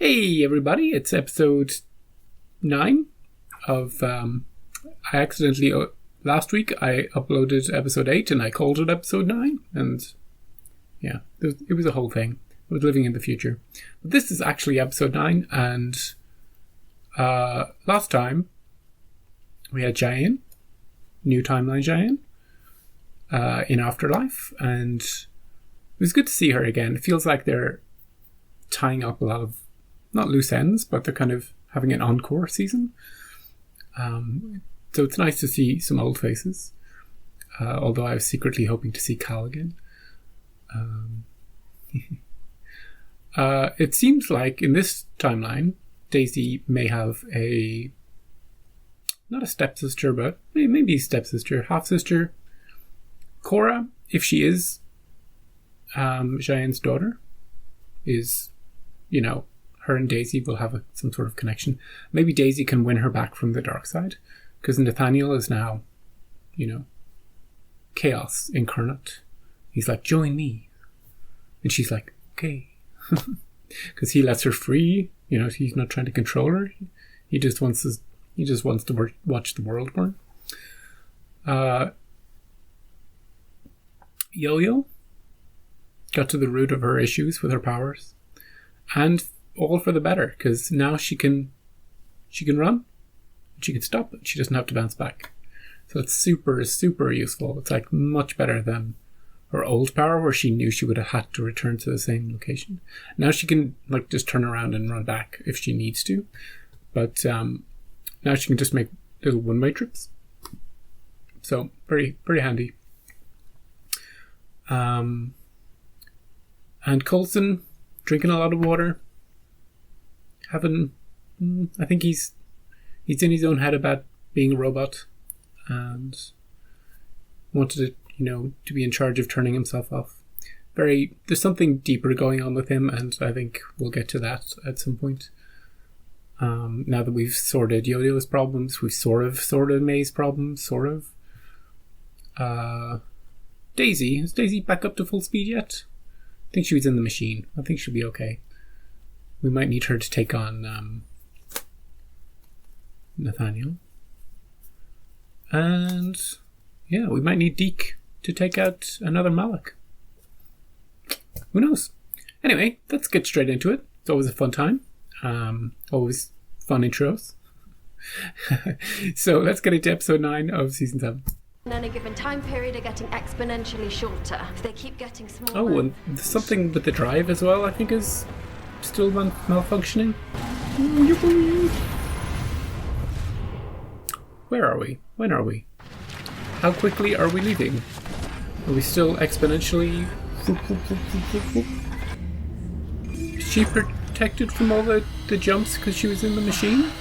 Hey everybody, it's episode 9 of, I accidentally, last week I uploaded episode 8 and I called it episode 9, and yeah, it was a whole thing. I was living in the future. But this is actually episode 9, and last time we had Jayan, new timeline Jayan, in Afterlife, and it was good to see her again. It feels like they're tying up a lot of, not loose ends, but they're kind of having an encore season. So it's nice to see some old faces, although I was secretly hoping to see Cal again. It seems like in this timeline, Daisy may have not a stepsister, but maybe stepsister, half-sister. Cora, if she is Jayan's daughter, is, her and Daisy will have some sort of connection. Maybe Daisy can win her back from the dark side, because Nathaniel is now, chaos incarnate. He's like, join me. And she's like, okay. Because he lets her free. He's not trying to control her. He just wants to watch the world burn. Yo-Yo got to the root of her issues with her powers, and all for the better, because now she can run, she can stop, and she doesn't have to bounce back. So it's super, super useful. It's like much better than her old power, where she knew she would have had to return to the same location. Now she can just turn around and run back if she needs to, but now she can just make little one-way trips. So very, very handy. And Coulson drinking a lot of water. I think he's in his own head about being a robot, and wanted to be in charge of turning himself off. There's something deeper going on with him, and I think we'll get to that at some point. Now that we've sorted Yo-Yo's problems, we've sort of sorted May's problems, sort of. Daisy, is Daisy back up to full speed yet? I think she was in the machine. I think she'll be okay. We might need her to take on Nathaniel. And yeah, we might need Deke to take out another Malak. Who knows? Anyway, let's get straight into it. It's always a fun time. Always fun intros. So let's get into episode 9 of season 7. In any given time period are getting exponentially shorter. If they keep getting smaller. Oh, and something with the drive as well, I think, is still malfunctioning. Where are we? When are we? How quickly are we leaving? Are we still exponentially... Is she protected from all the jumps because she was in the machine?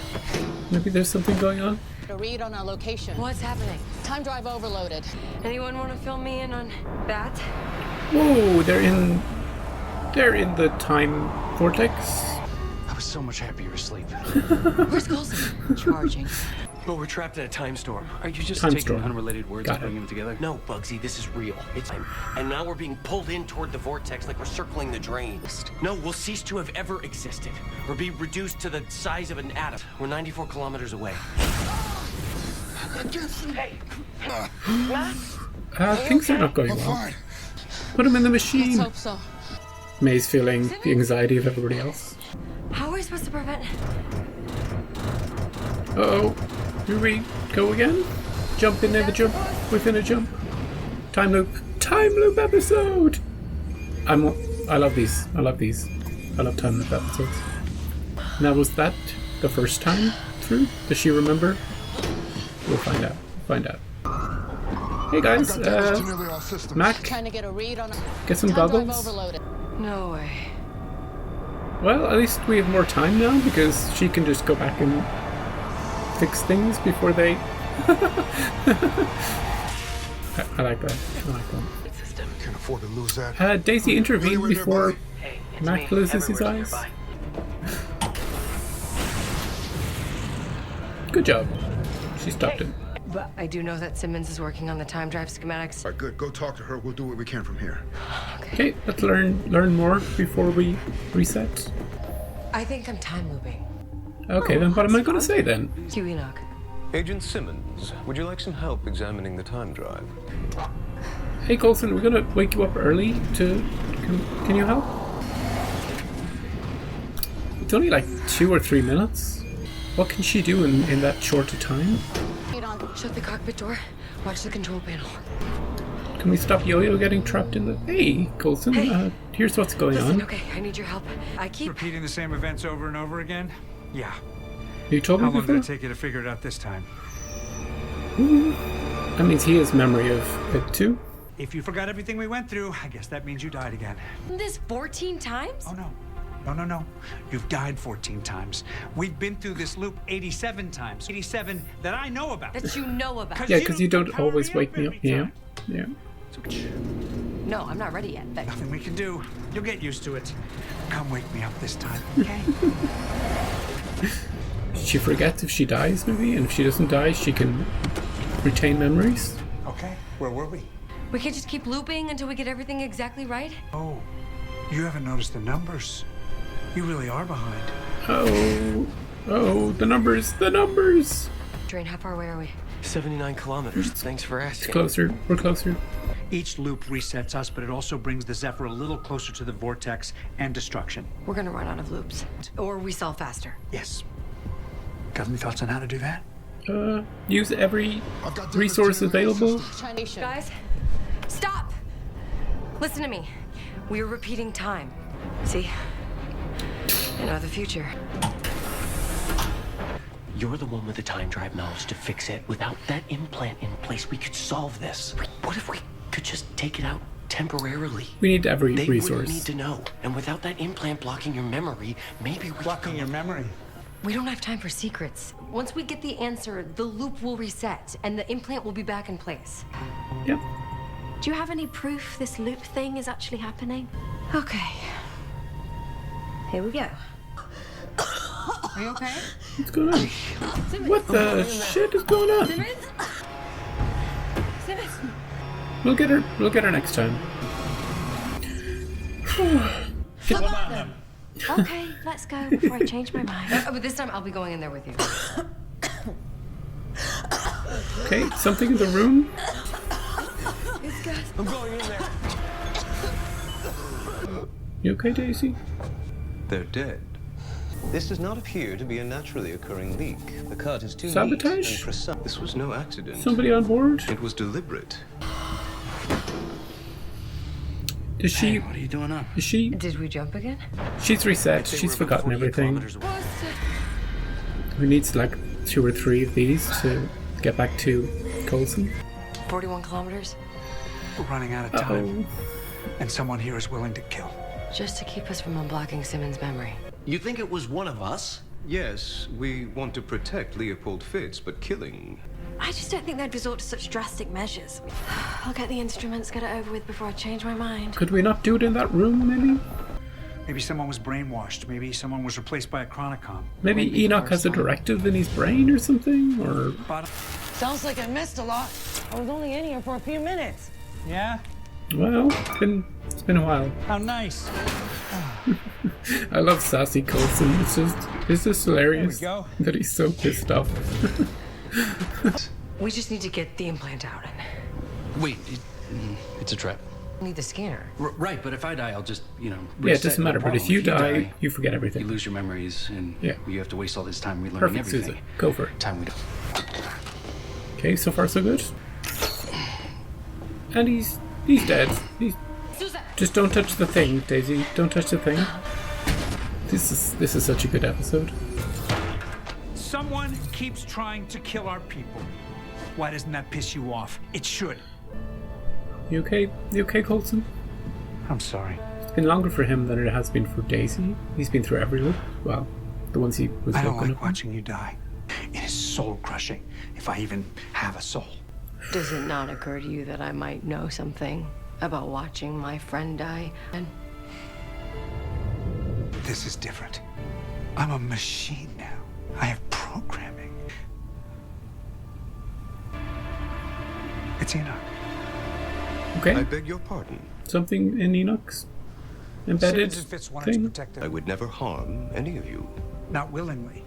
Maybe there's something going on? A read on our location. What's happening? Time drive overloaded. Anyone want to fill me in on that? Whoa, they're in the time vortex. I was so much happier asleep. Where's Coulson? Charging. But we're trapped in a time storm. Are you just Time taking storm. unrelated words and putting them together? No, Bugsy, this is real. It's time. And now we're being pulled in toward the vortex like we're circling the drain. No, we'll cease to have ever existed. Or be reduced to the size of an atom. We're 94 kilometers away. Hey! Things are not going well. Put him in the machine. Let's hope so. May's feeling the anxiety of everybody else. How are we supposed to prevent... Uh-oh. Here we go again? Jump in the jump within a jump. Time loop episode! I love these. I love time loop episodes. Now, was that the first time through? Does she remember? We'll find out. Hey guys, Mac, Trying to get a read on get some time drive goggles? overloaded. No way. Well, at least we have more time now, because she can just go back and fix things before they... I like that. Can't afford to lose that. Daisy intervened Really before Hey, it's Mac me. loses his Everywhere's eyes. nearby. Good job. She stopped him. But I do know that Simmons is working on the time drive schematics. All right, good. Go talk to her. We'll do what we can from here. Okay, let's learn more before we reset. I think I'm time looping. Okay, then what am I going to say then? To Enoch. Agent Simmons, would you like some help examining the time drive? Hey Coulson, we're going to wake you up early to... Can you help? It's only like 2 or 3 minutes. What can she do in that short a time? Shut the cockpit door. Watch the control panel. Can we stop Yo-Yo getting trapped in the... Hey, Coulson, Hey. Here's what's going on. Okay, I need your help. I keep... Repeating the same events over and over again? Yeah. You told me How long before? did it take you to figure it out this time? That means he has memory of it too. If you forgot everything we went through, I guess that means you died again. This 14 times? Oh, no. No. You've died 14 times. We've been through this loop 87 times. 87 that I know about. That you know about. Yeah, because you don't always wake me up. Yeah. No, I'm not ready yet. Nothing we can do. You'll get used to it. Come wake me up this time, okay? She forgets if she dies, maybe, and if she doesn't die, she can retain memories. Okay, where were we? We can't just keep looping until we get everything exactly right? Oh, you haven't noticed the numbers. You really are behind. Oh, the numbers. Train, how far away are we? 79 kilometers. Thanks for It's asking. closer. We're closer. Each loop resets us, but it also brings the Zephyr a little closer to the vortex and destruction. We're gonna run out of loops. Or we sell faster. Yes. Got any thoughts on how to do that? Use every I've got different resource generator available. systems. Guys, stop! Listen to me. We're repeating time. See? I know the future. You're the one with the time drive knowledge to fix it. Without that implant in place, we could solve this. What if we could just take it out temporarily? We need every They resource. wouldn't need to know. And without that implant blocking your memory, maybe we Blocking could your memory. We don't have time for secrets. Once we get the answer, the loop will reset, and the implant will be back in place. Yep. Do you have any proof this loop thing is actually happening? Okay. Here we go. Are you okay? What's going on? What the shit is going on? Simmons! We'll get her next time. Okay, let's go before I change my mind. But this time I'll be going in there with you. Okay, something in the room. I'm going in there. You okay, Daisy? They're dead. This does not appear to be a naturally occurring leak. The cut is too Sabotage? neat and precise. This was no accident. Somebody on board? It was deliberate. Is she? What are you doing up? Is she? Did we jump again? She's reset. I'd say She's we're about forgotten 48 everything. kilometers away. We need like 2 or 3 of these to get back to Coulson. 41 kilometers? We're running out of time. And someone here is willing to kill. Just to keep us from unblocking Simmons' memory. You think it was one of us? Yes, we want to protect Leopold Fitz, but killing... I just don't think they'd resort to such drastic measures. I'll get the instruments, get it over with before I change my mind. Could we not do it in that room, maybe? Maybe someone was brainwashed. Maybe someone was replaced by a chronicom. Maybe Enoch has a directive in his brain or something? Or Sounds like I missed a lot. I was only in here for a few minutes. Yeah? well, it's been a while. How nice. I love sassy Coulson. It's just hilarious There we go. that he's so pissed off. We just need to get the implant out and Wait, it's a trap. need the scanner. Right, but if I die, I'll just, Yeah, it reset, doesn't no matter. But if problem. you die, you forget you everything. lose your memories, and Yeah. you have to waste all this time relearning Perfect, everything. Susan. Go for it. Time we don't. Okay, so far so good. And he's dead. Just don't touch the thing, Daisy. Don't touch the thing. This is such a good episode. Someone keeps trying to kill our people. Why doesn't that piss you off? It should. You okay? You okay, Coulson? I'm sorry. It's been longer for him than it has been for Daisy. He's been through every loop. Well, the ones he was I don't woken like up. watching you die. It is soul crushing, if I even have a soul. Does it not occur to you that I might know something about watching my friend die? And This is different. I'm a machine now. I have programming. It's Enoch. Okay. I beg your pardon. Something in Enoch's embedded Simmons and Fitz wanted to thing? protect them. I would never harm any of you. Not willingly.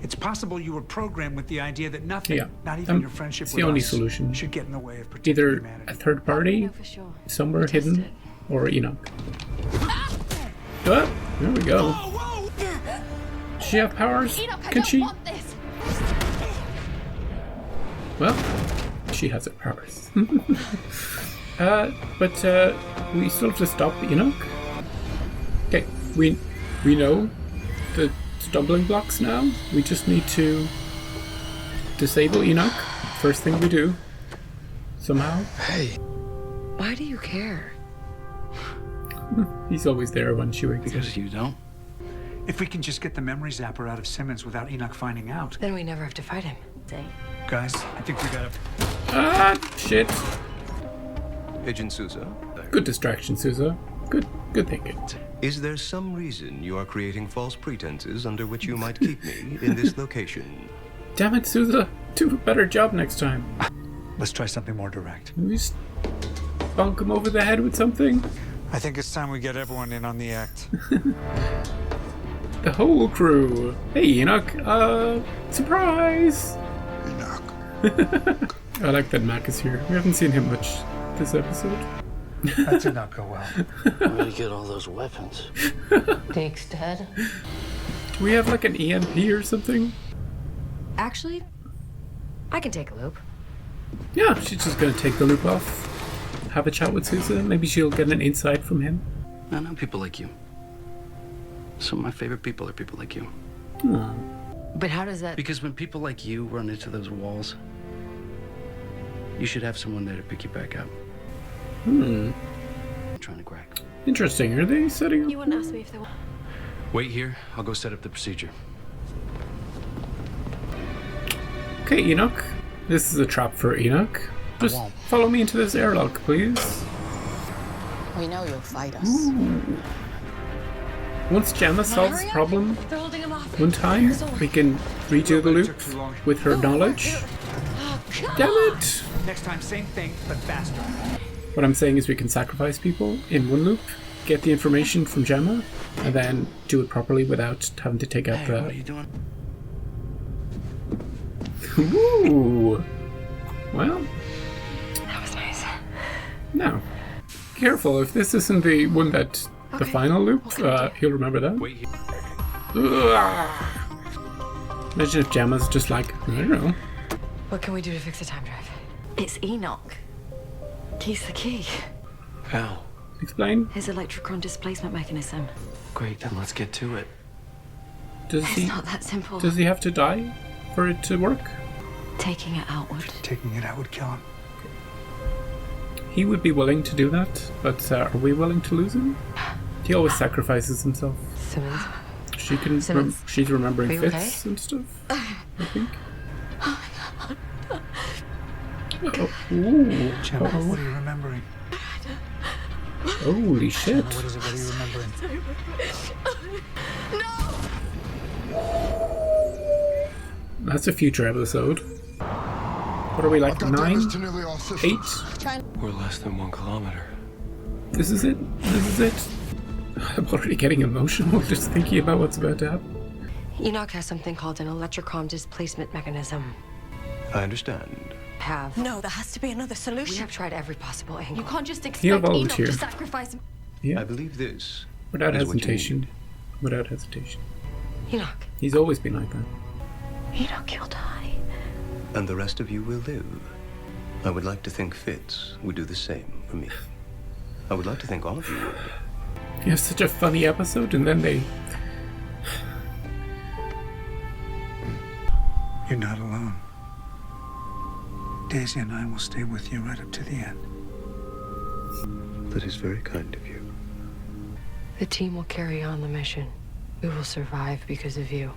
It's possible you were programmed with the idea that nothing, Yeah, not even your friendship it's with the only us, solution. should get in the way of protecting Either humanity. a third party, for sure. somewhere Test hidden, it. or Enoch. Oh, there we go. Does she have powers? Can she? Well, she has her powers. But we still have to stop Enoch. Okay, we know the stumbling blocks now. We just need to disable Enoch. First thing we do. Somehow. Hey. Why do you care? He's always there when she wakes up. Because you don't. If we can just get the memory zapper out of Simmons without Enoch finding out. Then we never have to fight him. Guys, I think we gotta... Ah, shit. Agent Sousa, Good distraction, Sousa. Good thinking. is there some reason you are creating false pretenses under which you might keep me in this location? Damn it, Sousa. Do a better job next time. Let's try something more direct. Maybe just bonk him over the head with something. I think it's time we get everyone in on the act. The whole crew. Hey, Enoch. Surprise! Enoch. I like that Mac is here. We haven't seen him much this episode. That did not go well. Where do you get all those weapons? Dake's dead. Do we have like an EMP or something? Actually, I can take a loop. Yeah, she's just gonna take the loop off. Have a chat with Sousa. Maybe she'll get an insight from him. I know people like you. Some of my favorite people are people like you. Aw. But how does that... Because when people like you run into those walls, you should have someone there to pick you back up. I'm trying to crack. Interesting. Are they setting up? You wouldn't ask me if they were. Wait here. I'll go set up the procedure. Okay, Enoch. This is a trap for Enoch. Just won't. follow me into this airlock, please. We know you'll fight us. Once Gemma solves the problem They're holding him off. one time, we can redo the loop with her knowledge. Damn it! Next time, same thing, but faster. What I'm saying is we can sacrifice people in one loop, get the information from Gemma, and then do it properly without having to take out Hey, what are the... you doing? Ooh! Well, That was nice. now, careful, if this isn't the one that... the Okay. final loop, What can I do? he'll remember that. Wait here. Ugh. Imagine if Gemma's just like, I don't know. What can we do to fix the time drive? It's Enoch. He's the key. How? Explain. His electrocron displacement mechanism. Great, then let's get to it. Does It's he... not that simple. Does he have to die for it to work? Taking it outward. Taking it out would kill him. He would be willing to do that, but are we willing to lose him? He always sacrifices himself. Simmons? She can. Simmons, She's remembering are you Fitz and stuff. I think. Oh, ooh. Gemma, what are you remembering? Holy shit! Gemma, what is it? What are you remembering? That's a future episode. What are we, like, I've got 9? damage to nearly all systems. 8? We're less than 1 kilometer. This is it? This is it? I'm already getting emotional just thinking about what's about to happen. Enoch has something called an electrocron displacement mechanism. I understand. Have. No, there has to be another We solution. have tried every possible angle. You can't just He'll expect Enoch volunteer. to sacrifice him. Yeah, I believe this. without is what you hesitation. need. Without hesitation. Enoch. He's always been like that. Enoch, you'll die. And the rest of you will live. I would like to think Fitz would do the same for me. I would like to think all of you would. You have such a funny episode, and then they... You're not alone. Daisy and I will stay with you right up to the end. That is very kind of you. The team will carry on the mission. We will survive because of you.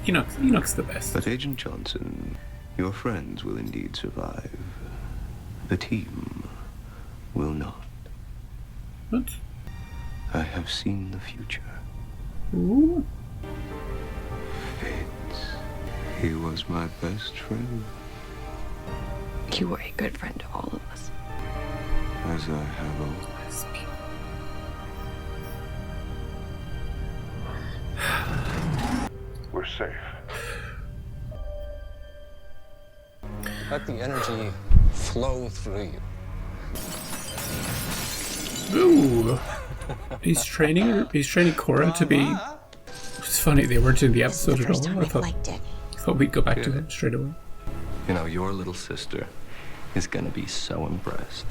Enoch's the best. But Agent Johnson, your friends will indeed survive. The team will not. What? I have seen the future. Ooh. Fitz, he was my best friend, You were a good friend to all of us. as I have always. safe. Let the energy flow through you. Ooh. He's training Cora to be... It's funny, they weren't in the episode at all. I thought we'd go back to him straight away. You know, your little sister is gonna be so impressed.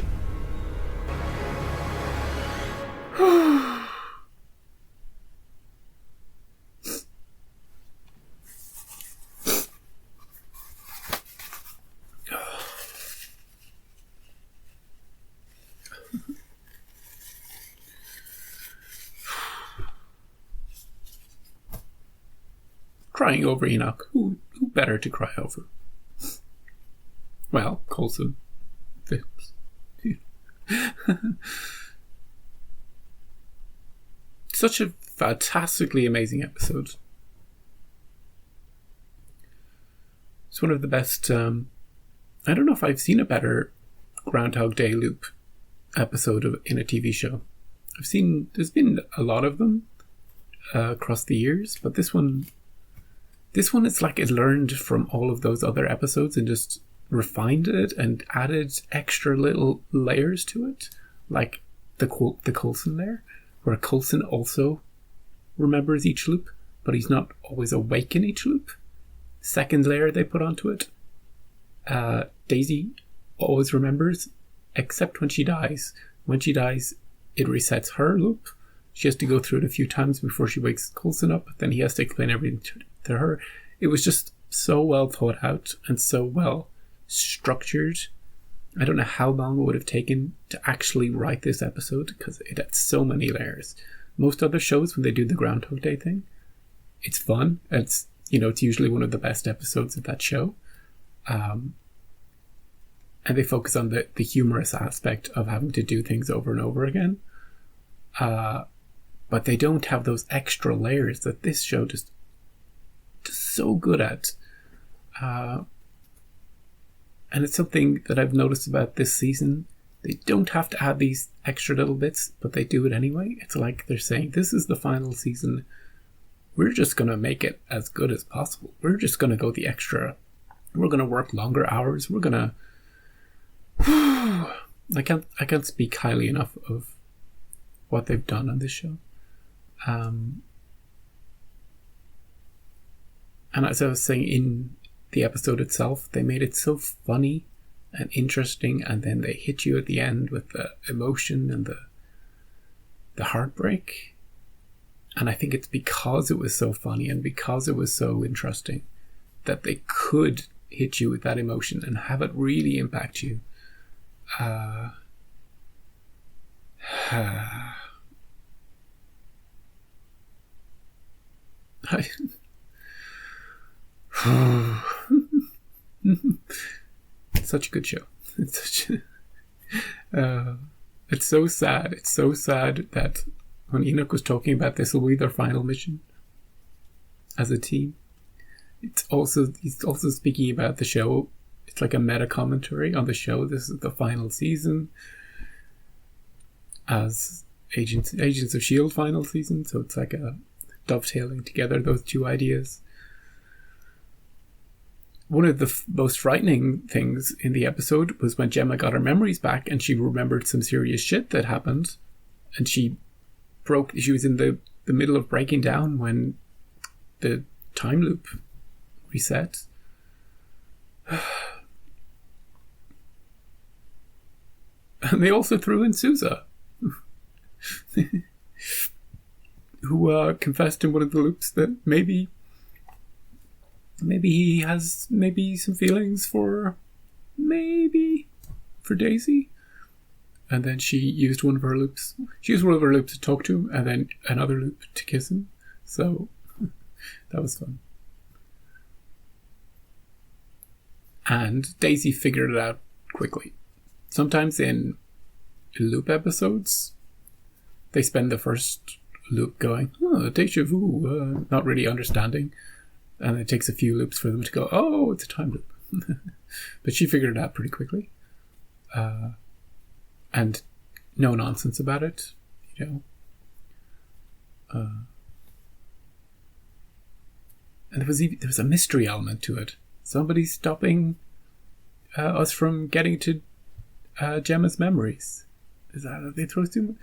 Crying over Enoch. Who better to cry over? Well, Coulson. Phipps. Such a fantastically amazing episode. It's one of the best... I don't know if I've seen a better Groundhog Day loop episode in a TV show. There's been a lot of them across the years, but this one is like it learned from all of those other episodes and just refined it and added extra little layers to it, like the Coulson layer, where Coulson also remembers each loop, but he's not always awake in each loop. Second layer they put onto it. Daisy always remembers, except when she dies. When she dies, it resets her loop. She has to go through it a few times before she wakes Coulson up. Then he has to explain everything to her. It was just so well thought out and so well structured. I don't know how long it would have taken to actually write this episode because it had so many layers. Most other shows, when they do the Groundhog Day thing, it's fun. It's usually one of the best episodes of that show. And they focus on the humorous aspect of having to do things over and over again. But they don't have those extra layers that this show just so good at. And it's something that I've noticed about this season. They don't have to add these extra little bits, but they do it anyway. It's like they're saying, this is the final season. We're just going to make it as good as possible. We're just going to go the extra. We're going to work longer hours. We're going to... I can't speak highly enough of what they've done on this show. And as I was saying in the episode itself, they made it so funny and interesting, and then they hit you at the end with the emotion and the heartbreak. And I think it's because it was so funny and because it was so interesting that they could hit you with that emotion and have it really impact you. It's such a good show. It's so sad. It's so sad that when Enoch was talking about this will be their final mission as a team, he's also speaking about the show. It's like a meta commentary on the show. This is the final season as Agents of S.H.I.E.L.D. final season, so it's like a dovetailing together those two ideas. One of the most frightening things in the episode was when Gemma got her memories back and she remembered some serious shit that happened, and she was in the middle of breaking down when the time loop reset. And they also threw in Sousa, who confessed in one of the loops that maybe he has some feelings for Daisy. And then she used one of her loops. She used one of her loops to talk to him, and then another loop to kiss him. So that was fun. And Daisy figured it out quickly. Sometimes in loop episodes, they spend the first loop going, deja vu, not really understanding. And it takes a few loops for them to go, oh, it's a time loop. But she figured it out pretty quickly. And no nonsense about it, And there was a mystery element to it. Somebody's stopping us from getting to Gemma's memories. Is that they throw too much?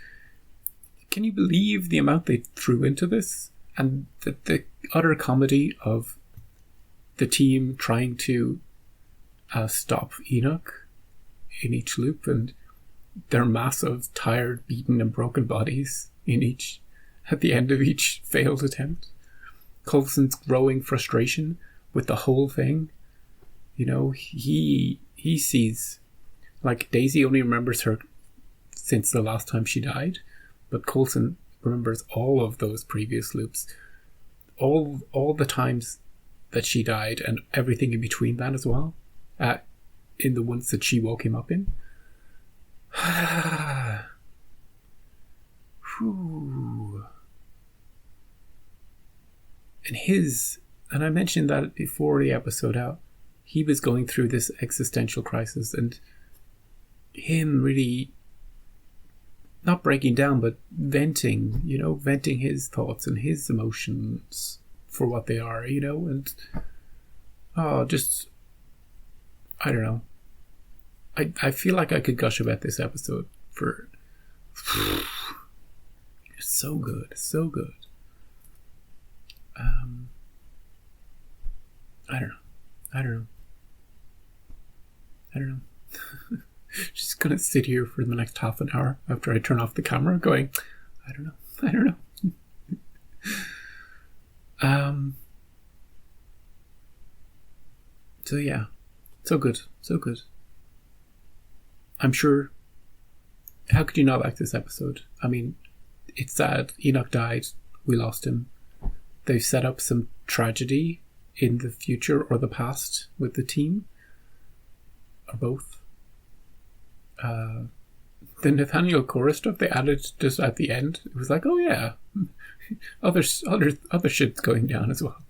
Can you believe the amount they threw into this? And the utter comedy of the team trying to stop Enoch in each loop, and their massive, tired, beaten and broken bodies at the end of each failed attempt. Coulson's growing frustration with the whole thing. You know, he sees, like, Daisy only remembers her since the last time she died, but Coulson remembers all of those previous loops, all the times that she died, and everything in between that as well, in the ones that she woke him up in. Whew. And I mentioned that before the episode out, he was going through this existential crisis, and him really not breaking down, but venting his thoughts and his emotions for what they are, you know, and I don't know. I feel like I could gush about this episode for it's so good, so good. I don't know. Just gonna sit here for the next half an hour after I turn off the camera going, I don't know. So yeah, so good. I'm sure, how could you not like this episode? I mean, it's sad. Enoch died. We lost him. They've set up some tragedy in the future or the past with the team, or both. The Nathaniel Cora stuff they added just at the end. It was like, oh yeah, other shit's going down as well.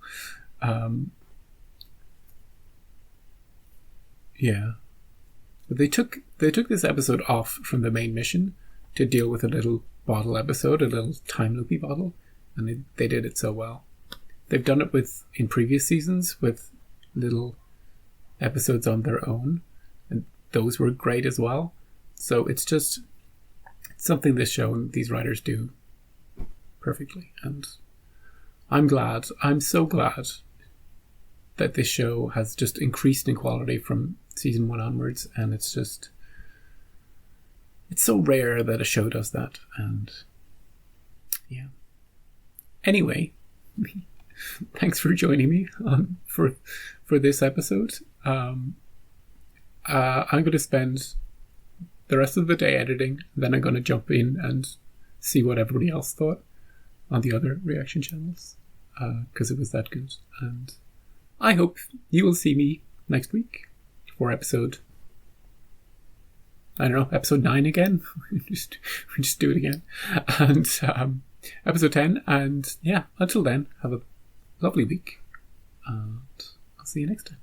Yeah, but they took this episode off from the main mission to deal with a little bottle episode, a little time loopy bottle, and they did it so well. They've done it in previous seasons with little episodes on their own, and those were great as well. So it's something this show and these writers do perfectly, and I'm so glad that this show has just increased in quality from season 1 onwards, and it's so rare that a show does that. And yeah, anyway, thanks for joining me for this episode. I'm going to spend the rest of the day editing, then I'm going to jump in and see what everybody else thought on the other reaction channels, because it was that good. And I hope you will see me next week for episode 9 again. we just do it again. And episode 10. And yeah, until then, have a lovely week. And I'll see you next time.